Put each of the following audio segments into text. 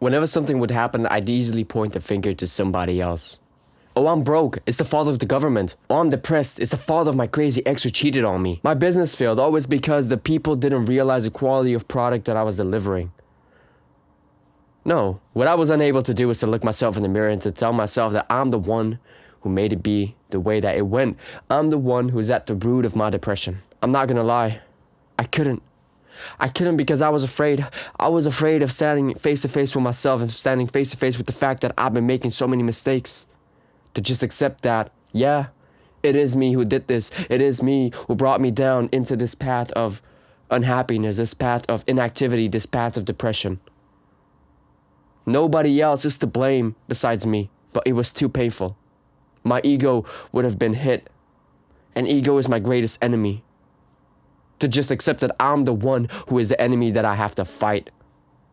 Whenever something would happen, I'd easily point the finger to somebody else. Oh, I'm broke. It's the fault of the government. Oh, I'm depressed. It's the fault of my crazy ex who cheated on me. My business failed. Always because the people didn't realize the quality of product that I was delivering. No, what I was unable to do was to look myself in the mirror and to tell myself that I'm the one who made it be the way that it went. I'm the one who's at the root of my depression. I'm not gonna lie. I couldn't because I was afraid. I was afraid of standing face to face with myself and standing face to face with the fact that I've been making so many mistakes. To just accept that, yeah, it is me who did this. It is me who brought me down into this path of unhappiness, this path of inactivity, this path of depression. Nobody else is to blame besides me, but it was too painful. My ego would have been hit, and ego is my greatest enemy. To just accept that I'm the one who is the enemy that I have to fight.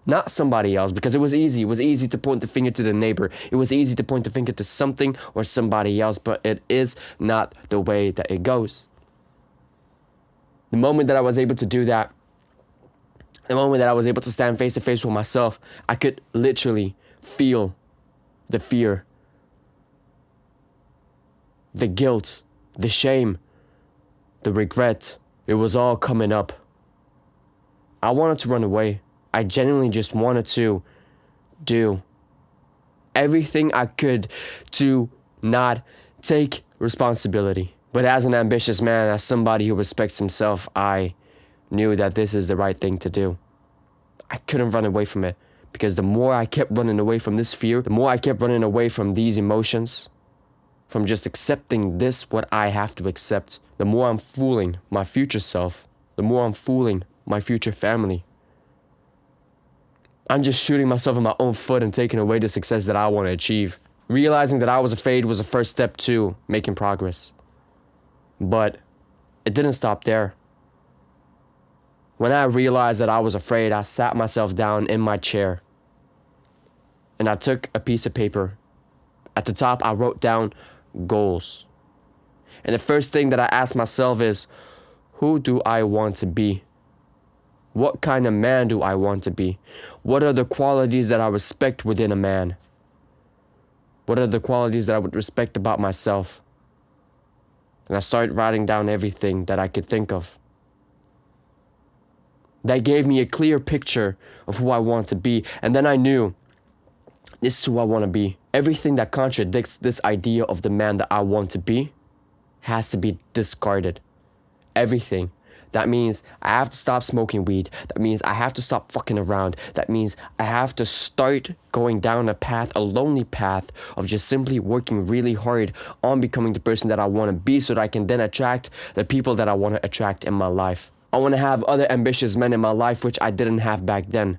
Not somebody else, because it was easy. It was easy to point the finger to the neighbor. It was easy to point the finger to something or somebody else, but it is not the way that it goes. The moment that I was able to do that, the moment that I was able to stand face to face with myself, I could literally feel the fear, the guilt, the shame, the regret. It was all coming up. I wanted to run away. I genuinely just wanted to do everything I could to not take responsibility. But as an ambitious man, as somebody who respects himself, I knew that this is the right thing to do. I couldn't run away from it, because the more I kept running away from this fear, the more I kept running away from these emotions, from just accepting this, what I have to accept, the more I'm fooling my future self, the more I'm fooling my future family. I'm just shooting myself in my own foot and taking away the success that I want to achieve. Realizing that I was afraid was the first step to making progress. But it didn't stop there. When I realized that I was afraid, I sat myself down in my chair and I took a piece of paper. At the top, I wrote down goals. And the first thing that I asked myself is, who do I want to be? What kind of man do I want to be? What are the qualities that I respect within a man? What are the qualities that I would respect about myself? And I started writing down everything that I could think of. That gave me a clear picture of who I want to be. And then I knew, this is who I want to be. Everything that contradicts this idea of the man that I want to be has to be discarded. Everything. That means I have to stop smoking weed. That means I have to stop fucking around. That means I have to start going down a path, a lonely path of just simply working really hard on becoming the person that I want to be so that I can then attract the people that I want to attract in my life. I want to have other ambitious men in my life, which I didn't have back then.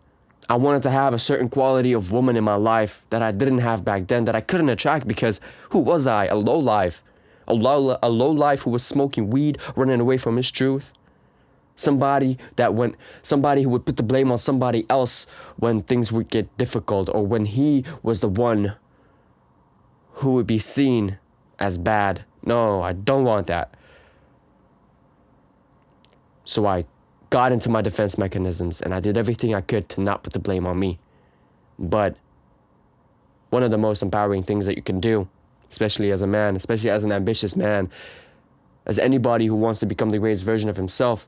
I wanted to have a certain quality of woman in my life that I didn't have back then, that I couldn't attract because who was I? A lowlife. A lowlife who was smoking weed, running away from his truth. Somebody who would put the blame on somebody else when things would get difficult, or when he was the one who would be seen as bad. No, I don't want that. So I got into my defense mechanisms and I did everything I could to not put the blame on me. But one of the most empowering things that you can do, especially as a man, especially as an ambitious man, as anybody who wants to become the greatest version of himself,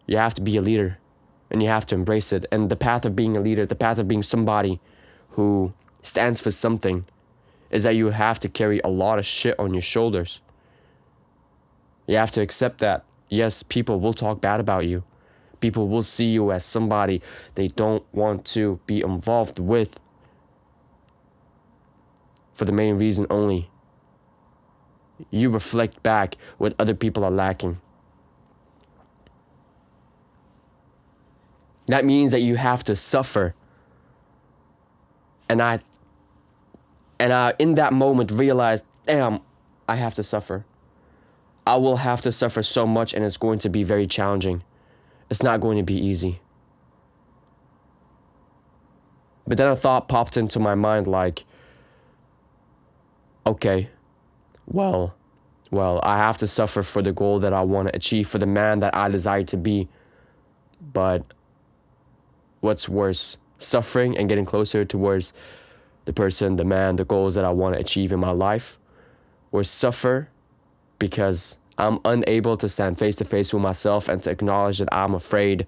you have to be a leader and you have to embrace it. And the path of being a leader, the path of being somebody who stands for something, is that you have to carry a lot of shit on your shoulders. You have to accept that, yes, people will talk bad about you. People will see you as somebody they don't want to be involved with for the main reason only. You reflect back what other people are lacking. That means that you have to suffer. And I in that moment realized, damn, I have to suffer. I will have to suffer so much, and it's going to be very challenging. It's not going to be easy. But then a thought popped into my mind like, okay, well, I have to suffer for the goal that I want to achieve, for the man that I desire to be. But what's worse, suffering and getting closer towards the person, the man, the goals that I want to achieve in my life, or suffer because I'm unable to stand face to face with myself and to acknowledge that I'm afraid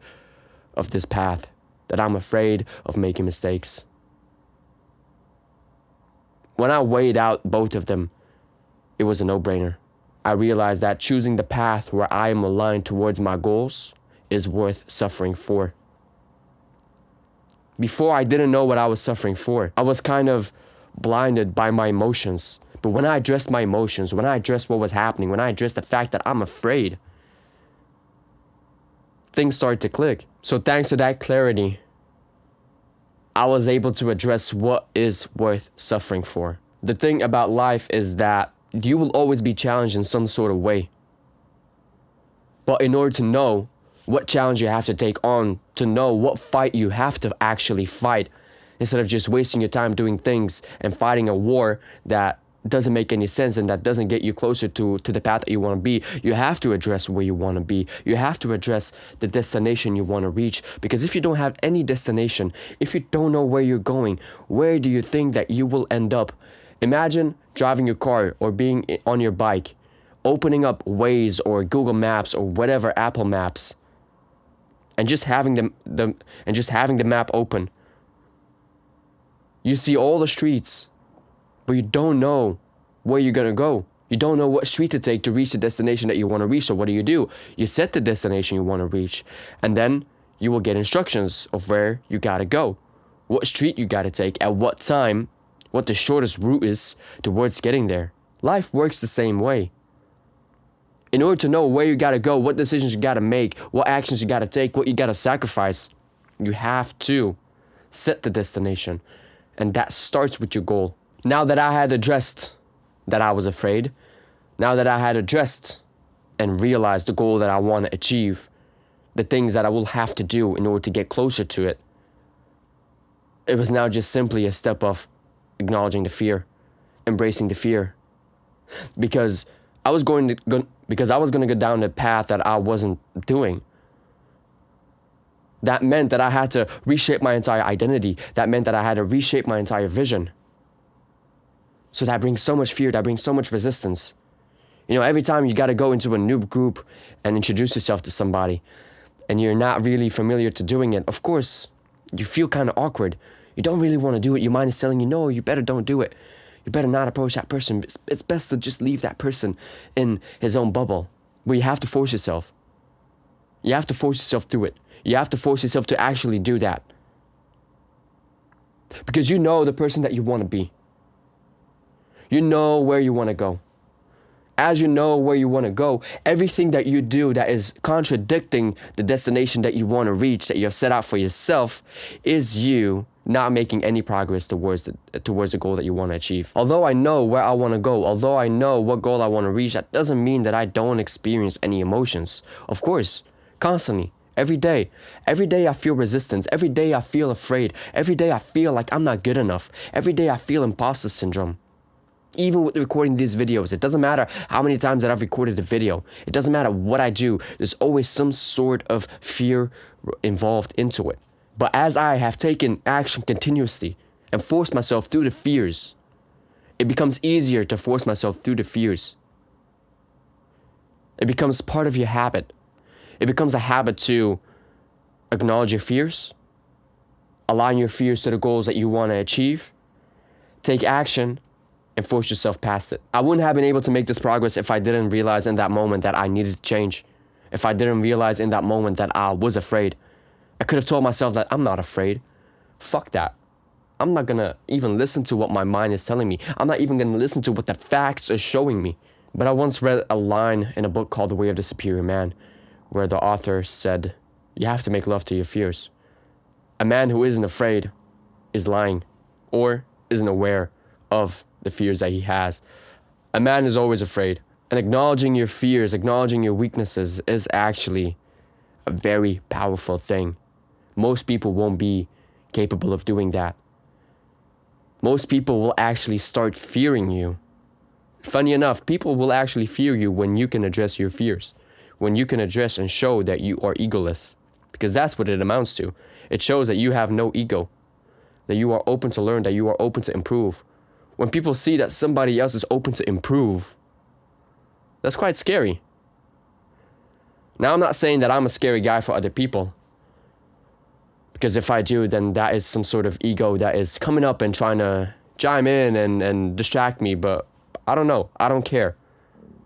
of this path, that I'm afraid of making mistakes. When I weighed out both of them, it was a no-brainer. I realized that choosing the path where I am aligned towards my goals is worth suffering for. Before, I didn't know what I was suffering for. I was kind of blinded by my emotions. But when I addressed my emotions, when I addressed what was happening, when I addressed the fact that I'm afraid, things started to click. So thanks to that clarity, I was able to address what is worth suffering for. The thing about life is that you will always be challenged in some sort of way. But in order to know what challenge you have to take on, to know what fight you have to actually fight, instead of just wasting your time doing things and fighting a war that doesn't make any sense and that doesn't get you closer to the path that you want to be, you have to address where you want to be. You have to address the destination you want to reach. Because if you don't have any destination, if you don't know where you're going, where do you think that you will end up? Imagine driving your car or being on your bike, opening up Waze or Google Maps or whatever, Apple Maps, and just having the map open. You see all the streets, but you don't know where you're gonna go. You don't know what street to take to reach the destination that you want to reach. So what do? You set the destination you want to reach, and then you will get instructions of where you gotta go, what street you gotta take, at what time, what the shortest route is towards getting there. Life works the same way. In order to know where you gotta go, what decisions you gotta make, what actions you gotta take, what you gotta sacrifice, you have to set the destination. And that starts with your goal. Now that I had addressed that I was afraid, now that I had addressed and realized the goal that I want to achieve, the things that I will have to do in order to get closer to it, it was now just simply a step of acknowledging the fear, embracing the fear. Because I was going to go down the path that I wasn't doing. That meant that I had to reshape my entire identity. That meant that I had to reshape my entire vision. So that brings so much fear, that brings so much resistance. You know, every time you got to go into a new group and introduce yourself to somebody, and you're not really familiar to doing it, of course, you feel kind of awkward. You don't really want to do it. Your mind is telling you, no, you better don't do it. You better not approach that person. It's best to just leave that person in his own bubble. But you have to force yourself. You have to force yourself through it. You have to force yourself to actually do that. Because you know the person that you want to be. You know where you want to go. As you know where you want to go, everything that you do that is contradicting the destination that you want to reach, that you have set out for yourself, is you not making any progress towards the goal that you want to achieve. Although I know where I want to go, although I know what goal I want to reach, that doesn't mean that I don't experience any emotions. Of course, constantly. Every day I feel resistance. Every day I feel afraid. Every day I feel like I'm not good enough. Every day I feel imposter syndrome. Even with recording these videos, it doesn't matter how many times that I've recorded a video. It doesn't matter what I do. There's always some sort of fear involved into it. But as I have taken action continuously and forced myself through the fears, it becomes easier to force myself through the fears. It becomes part of your habit. It becomes a habit to acknowledge your fears, align your fears to the goals that you want to achieve, take action, and force yourself past it. I wouldn't have been able to make this progress if I didn't realize in that moment that I needed to change. If I didn't realize in that moment that I was afraid. I could have told myself that I'm not afraid. Fuck that. I'm not gonna even listen to what my mind is telling me. I'm not even gonna listen to what the facts are showing me. But I once read a line in a book called The Way of the Superior Man, where the author said, you have to make love to your fears. A man who isn't afraid is lying or isn't aware of the fears that he has. A man is always afraid. And acknowledging your fears, acknowledging your weaknesses is actually a very powerful thing. Most people won't be capable of doing that. Most people will actually start fearing you. Funny enough, people will actually fear you when you can address your fears. When you can address and show that you are egoless. Because that's what it amounts to. It shows that you have no ego. that you are open to learn, that you are open to improve. When people see that somebody else is open to improve, that's quite scary. Now, I'm not saying that I'm a scary guy for other people, because if I do, then that is some sort of ego that is coming up and trying to chime in and distract me. But I don't know. I don't care.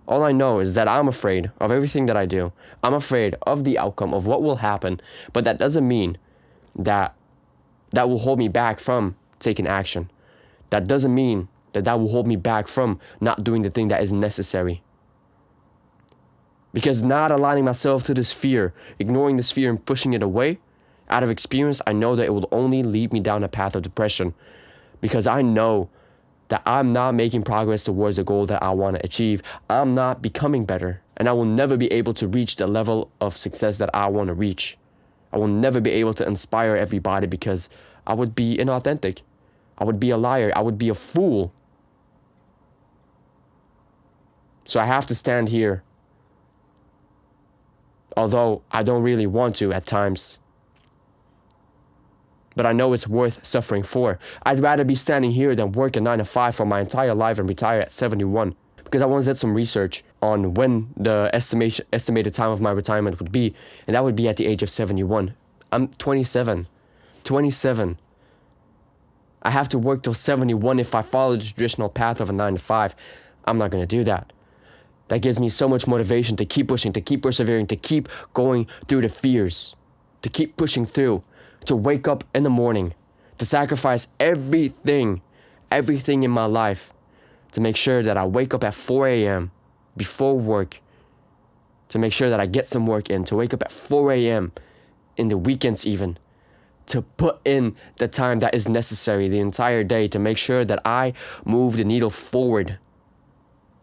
All I know is that I'm afraid of everything that I do. I'm afraid of the outcome, of what will happen. But that doesn't mean that that will hold me back from taking action. That doesn't mean that that will hold me back from not doing the thing that is necessary. Because not aligning myself to this fear, ignoring this fear and pushing it away, out of experience, I know that it will only lead me down a path of depression. Because I know that I'm not making progress towards the goal that I want to achieve. I'm not becoming better. And I will never be able to reach the level of success that I want to reach. I will never be able to inspire everybody because I would be inauthentic. I would be a liar. I would be a fool. So I have to stand here. Although I don't really want to at times. But I know it's worth suffering for. I'd rather be standing here than work a 9 to 5 for my entire life and retire at 71. Because I once did some research on when the estimated time of my retirement would be. And that would be at the age of 71. I'm 27. 27. I have to work till 71 if I follow the traditional path of a 9 to 5. I'm not going to do that. That gives me so much motivation to keep pushing, to keep persevering, to keep going through the fears, to keep pushing through, to wake up in the morning, to sacrifice everything in my life, to make sure that I wake up at 4 a.m. before work, to make sure that I get some work in, to wake up at 4 a.m. in the weekends even, to put in the time that is necessary the entire day to make sure that I move the needle forward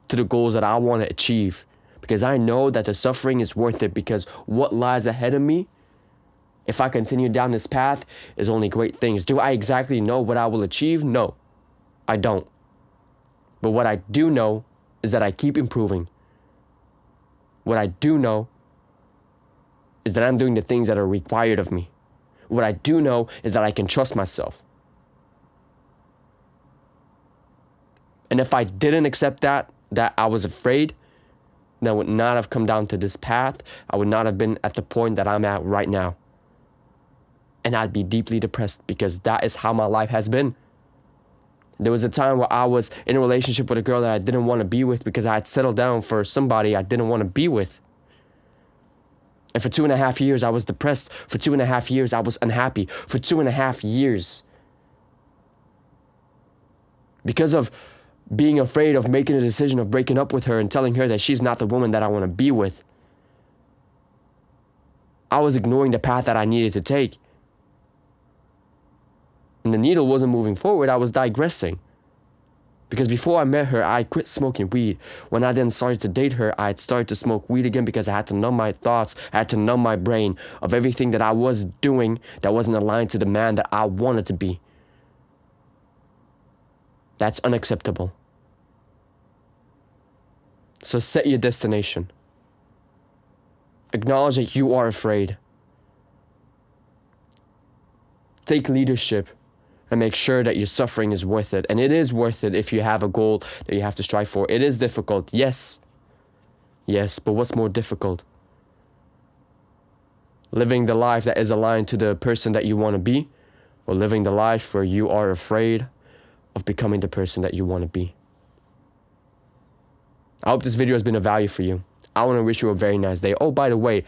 to the goals that I want to achieve. Because I know that the suffering is worth it, because what lies ahead of me, if I continue down this path, is only great things. Do I exactly know what I will achieve? No, I don't. But what I do know is that I keep improving. What I do know is that I'm doing the things that are required of me. What I do know is that I can trust myself. And if I didn't accept that I was afraid, then I would not have come down to this path. I would not have been at the point that I'm at right now. And I'd be deeply depressed, because that is how my life has been. There was a time where I was in a relationship with a girl that I didn't want to be with because I had settled down for somebody I didn't want to be with. And for 2.5 years, I was depressed. For 2.5 years, I was unhappy. For 2.5 years. Because of being afraid of making a decision of breaking up with her and telling her that she's not the woman that I want to be with, I was ignoring the path that I needed to take. And the needle wasn't moving forward, I was digressing. Because before I met her, I quit smoking weed. When I then started to date her, I had started to smoke weed again because I had to numb my thoughts, I had to numb my brain of everything that I was doing that wasn't aligned to the man that I wanted to be. That's unacceptable. So set your destination. Acknowledge that you are afraid. Take leadership and make sure that your suffering is worth it. And it is worth it if you have a goal that you have to strive for. It is difficult, yes. Yes, but what's more difficult? Living the life that is aligned to the person that you want to be, or living the life where you are afraid of becoming the person that you want to be. I hope this video has been of value for you. I want to wish you a very nice day. Oh, by the way,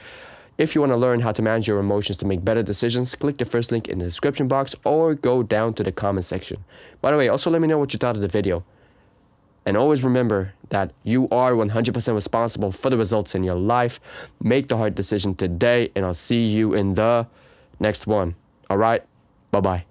if you want to learn how to manage your emotions to make better decisions, click the first link in the description box or go down to the comment section. By the way, also let me know what you thought of the video. And always remember that you are 100% responsible for the results in your life. Make the hard decision today, and I'll see you in the next one. All right? Bye-bye.